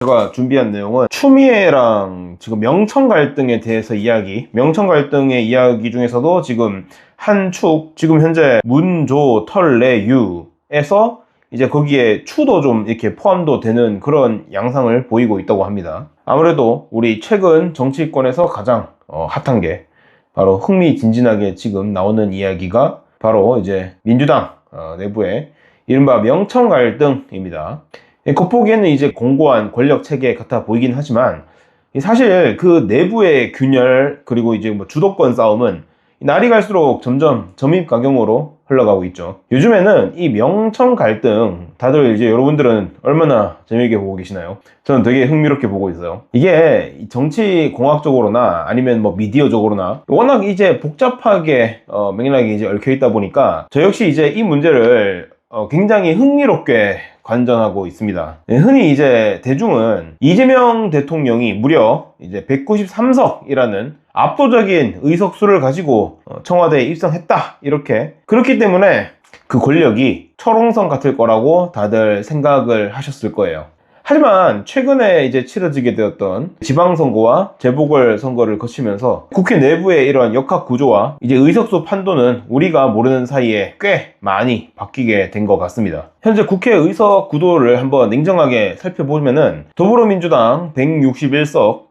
제가 준비한 내용은 추미애랑 지금 명청 갈등에 대해서 명청 갈등의 이야기 중에서도 지금 한 축, 지금 현재 문조 털내유에서 이제 거기에 추도 좀 이렇게 포함도 되는 그런 양상을 보이고 있다고 합니다. 아무래도 우리 최근 정치권에서 가장 핫한 게 바로 흥미진진하게 지금 나오는 이야기가 바로 이제 민주당 내부의 이른바 명청 갈등입니다. 겉보기에는 이제 공고한 권력 체계 같아 보이긴 하지만 사실 그 내부의 균열 그리고 이제 뭐 주도권 싸움은 날이 갈수록 점점 점입가경으로 흘러가고 있죠. 요즘에는 이 명청 갈등 다들 이제 여러분들은 얼마나 재미있게 보고 계시나요? 저는 되게 흥미롭게 보고 있어요. 이게 정치 공학적으로나 아니면 뭐 미디어적으로나 워낙 이제 복잡하게 맥락이 이제 얽혀 있다 보니까 저 역시 이제 이 문제를 굉장히 흥미롭게 관전하고 있습니다. 흔히 이제 대중은 이재명 대통령이 무려 이제 193석이라는 압도적인 의석수를 가지고 청와대에 입성했다 이렇게, 그렇기 때문에 그 권력이 철옹성 같을 거라고 다들 생각을 하셨을 거예요. 하지만 최근에 이제 치러지게 되었던 지방선거와 재보궐선거를 거치면서 국회 내부의 이런 역학 구조와 이제 의석수 판도는 우리가 모르는 사이에 꽤 많이 바뀌게 된 것 같습니다. 현재 국회 의석 구도를 한번 냉정하게 살펴보면은 더불어민주당 161석,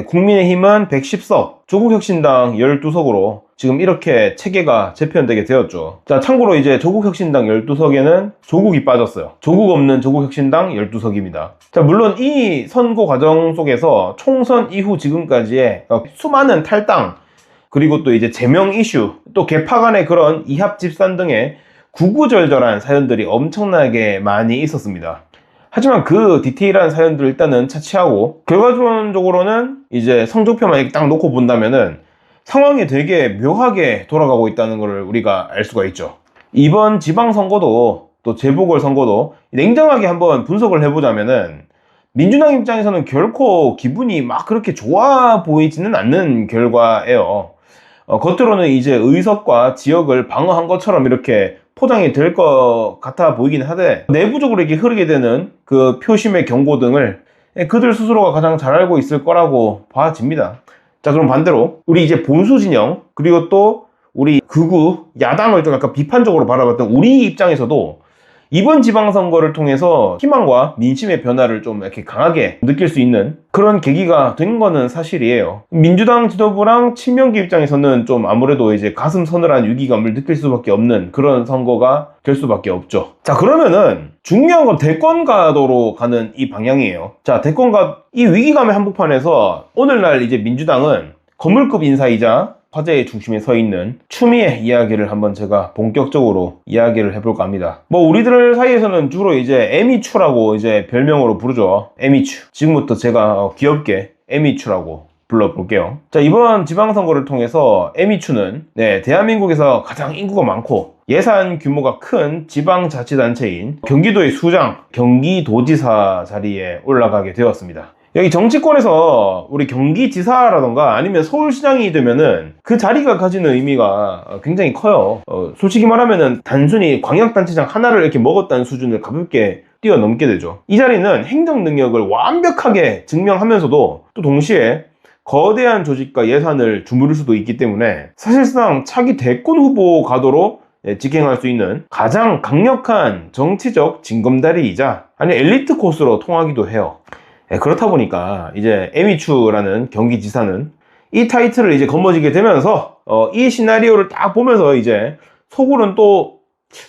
국민의힘은 110석, 조국혁신당 12석으로 지금 이렇게 체계가 재편되게 되었죠. 자, 참고로 이제 조국혁신당 12석에는 조국이 빠졌어요. 조국 없는 조국혁신당 12석입니다. 자, 물론 이 선거 과정 속에서 총선 이후 지금까지의 수많은 탈당, 그리고 또 이제 제명 이슈, 또 개파 간의 그런 이합 집산 등의 구구절절한 사연들이 엄청나게 많이 있었습니다. 하지만 그 디테일한 사연들을 일단은 차치하고 결과적으로는 이제 성적표만 이렇게 딱 놓고 본다면은 상황이 되게 묘하게 돌아가고 있다는 걸 우리가 알 수가 있죠. 이번 지방선거도 또 재보궐선거도 냉정하게 한번 분석을 해보자면은 민주당 입장에서는 결코 기분이 막 그렇게 좋아 보이지는 않는 결과예요. 겉으로는 이제 의석과 지역을 방어한 것처럼 이렇게 포장이 될 것 같아 보이긴 하되 내부적으로 이렇게 흐르게 되는 그 표심의 경고 등을 그들 스스로가 가장 잘 알고 있을 거라고 봐집니다. 자, 그럼 반대로 우리 이제 본수 진영 그리고 또 우리 극우 야당을 좀 약간 비판적으로 바라봤던 우리 입장에서도 이번 지방선거를 통해서 희망과 민심의 변화를 좀 이렇게 강하게 느낄 수 있는 그런 계기가 된 거는 사실이에요. 민주당 지도부랑 친명계 입장에서는 좀 아무래도 이제 가슴 서늘한 위기감을 느낄 수밖에 없는 그런 선거가 될 수밖에 없죠. 자, 그러면은 중요한 건 대권가도로 가는 이 방향이에요. 자, 대권가 이 위기감의 한복판에서 오늘날 이제 민주당은 거물급 인사이자 화제의 중심에 서 있는 추미애 이야기를 한번 제가 본격적으로 이야기를 해볼까 합니다. 뭐 우리들 사이에서는 주로 이제 에미추라고 이제 별명으로 부르죠. 에미추. 지금부터 제가 귀엽게 에미추라고 불러볼게요. 자, 이번 지방선거를 통해서 에미추는 대한민국에서 가장 인구가 많고 예산 규모가 큰 지방자치단체인 경기도의 수장, 경기도지사 자리에 올라가게 되었습니다. 여기 정치권에서 우리 경기지사라던가 아니면 서울시장이 되면은 그 자리가 가지는 의미가 굉장히 커요. 솔직히 말하면은 단순히 광역단체장 하나를 이렇게 먹었다는 수준을 가볍게 뛰어넘게 되죠. 이 자리는 행정 능력을 완벽하게 증명하면서도 또 동시에 거대한 조직과 예산을 주무를 수도 있기 때문에 사실상 차기 대권 후보 가도로 직행할 수 있는 가장 강력한 정치적 징검다리이자 아니 엘리트 코스로 통하기도 해요. 그렇다 보니까 이제 에미추라는 경기지사는 이 타이틀을 이제 거머쥐게 되면서 이 시나리오를 딱 보면서 이제 속으로는 또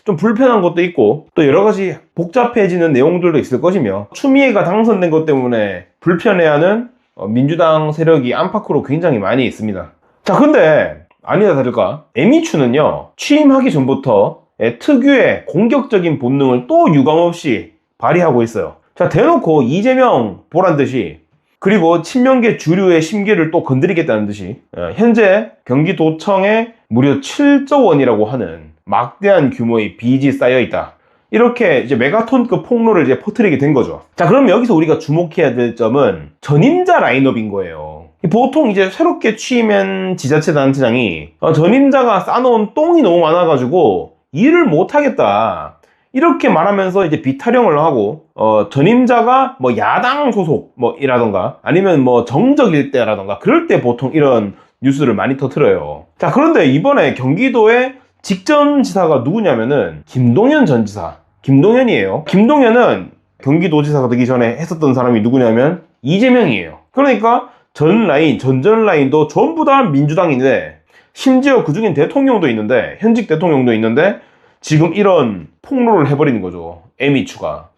좀 불편한 것도 있고 또 여러 가지 복잡해지는 내용들도 있을 것이며 추미애가 당선된 것 때문에 불편해하는 민주당 세력이 안팎으로 굉장히 많이 있습니다. 자, 근데 아니다 다를까 에미추는요 취임하기 전부터 특유의 공격적인 본능을 또 유감없이 발휘하고 있어요. 자, 대놓고 이재명 보란 듯이 그리고 친명계 주류의 심기를 또 건드리겠다는 듯이 현재 경기도청에 무려 7조 원이라고 하는 막대한 규모의 빚이 쌓여있다. 이렇게 이제 메가톤급 폭로를 이제 퍼뜨리게 된 거죠. 자, 그럼 여기서 우리가 주목해야 될 점은 전임자 라인업인 거예요. 보통 이제 새롭게 취임한 지자체단체장이 전임자가 쌓아놓은 똥이 너무 많아가지고 일을 못하겠다. 이렇게 말하면서 이제 비타령을 하고 전임자가 뭐 야당 소속 뭐 이라던가 아니면 뭐 정적일 때라던가 그럴 때 보통 이런 뉴스를 많이 터뜨려요. 자, 그런데 이번에 경기도의 직전지사가 누구냐면은 김동연 전 지사. 김동연이에요. 김동연은 경기도지사가 되기 전에 했었던 사람이 누구냐면 이재명이에요. 그러니까 전 라인도 전부 다 민주당인데, 심지어 그중엔 대통령도 있는데, 현직 대통령도 있는데 지금 이런 폭로를 해버리는 거죠. 에미추가.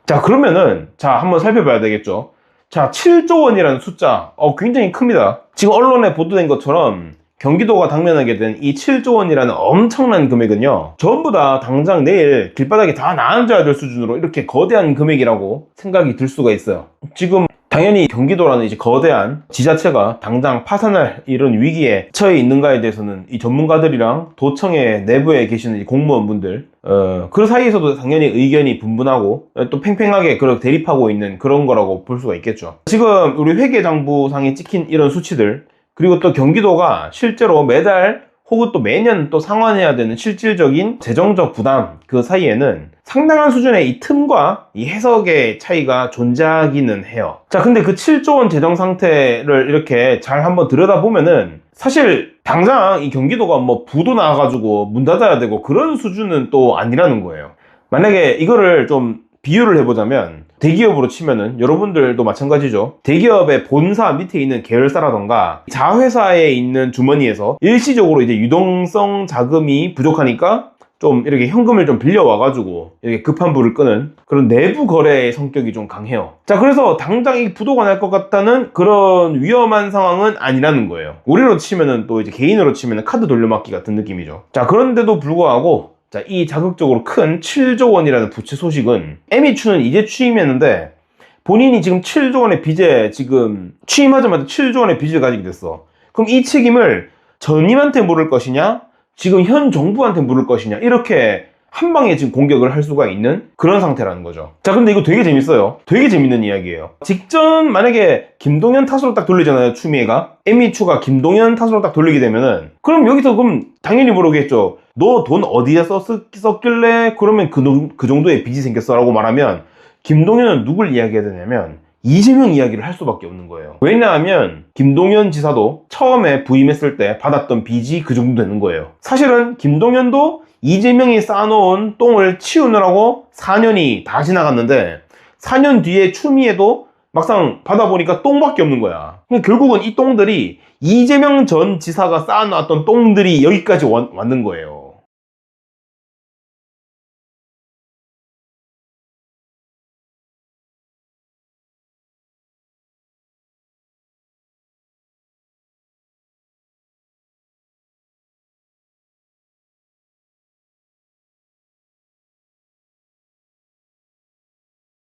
자, 그러면은 한번 살펴봐야 되겠죠. 자, 7조 원이라는 숫자 굉장히 큽니다. 지금 언론에 보도된 것처럼 경기도가 당면하게 된 이 7조 원이라는 엄청난 금액은요, 전부 다 당장 내일 길바닥에 다 나앉아야 될 수준으로 이렇게 거대한 금액이라고 생각이 들 수가 있어요. 지금 당연히 경기도라는 이제 거대한 지자체가 당장 파산할 이런 위기에 처해 있는가에 대해서는 이 전문가들이랑 도청의 내부에 계시는 이 공무원분들 그 사이에서도 당연히 의견이 분분하고 또 팽팽하게 그렇게 대립하고 있는 그런 거라고 볼 수가 있겠죠. 지금 우리 회계장부상에 찍힌 이런 수치들, 그리고 또 경기도가 실제로 매달 혹은 또 매년 또 상환해야 되는 실질적인 재정적 부담 그 사이에는 상당한 수준의 이 틈과 이 해석의 차이가 존재하기는 해요. 자, 근데 그 7조 원 재정 상태를 이렇게 잘 한번 들여다보면은 사실 당장 이 경기도가 뭐 부도 나와가지고 문 닫아야 되고 그런 수준은 또 아니라는 거예요. 만약에 이거를 좀 비유를 해보자면 대기업으로 치면은 여러분들도 마찬가지죠. 대기업의 본사 밑에 있는 계열사라던가 자회사에 있는 주머니에서 일시적으로 이제 유동성 자금이 부족하니까 좀 이렇게 현금을 좀 빌려와가지고 이렇게 급한 불을 끄는 그런 내부 거래의 성격이 좀 강해요. 자, 그래서 당장 이 부도가 날 것 같다는 그런 위험한 상황은 아니라는 거예요. 우리로 치면은 또 이제 개인으로 치면은 카드 돌려막기 같은 느낌이죠. 자, 그런데도 불구하고 이 자극적으로 큰 7조 원이라는 부채 소식은 에미추는 이제 취임했는데 본인이 지금 7조 원의 빚에 지금 취임하자마자 7조 원의 빚을 가지게 됐어. 그럼 이 책임을 전임한테 물을 것이냐, 지금 현 정부한테 물을 것이냐, 이렇게 한 방에 지금 공격을 할 수가 있는 그런 상태라는 거죠. 자, 근데 이거 되게 재밌어요. 되게 재밌는 이야기예요. 직전 만약에 김동연 탓으로 딱 돌리잖아요, 추미애가. 에미추가 김동연 탓으로 딱 돌리게 되면은 그럼 여기서 그럼 당연히 물어보겠죠. 너 돈 어디에 썼길래 그러면 그 정도의 빚이 생겼어? 라고 말하면 김동연은 누굴 이야기해야 되냐면 이재명 이야기를 할 수밖에 없는 거예요. 왜냐하면 김동연 지사도 처음에 부임했을 때 받았던 빚이 그 정도 되는 거예요. 사실은 김동연도 이재명이 쌓아놓은 똥을 치우느라고 4년이 다 지나갔는데 4년 뒤에 추미애도 막상 받아보니까 똥밖에 없는 거야. 결국은 이 똥들이 이재명 전 지사가 쌓아놨던 똥들이 여기까지 왔는 거예요.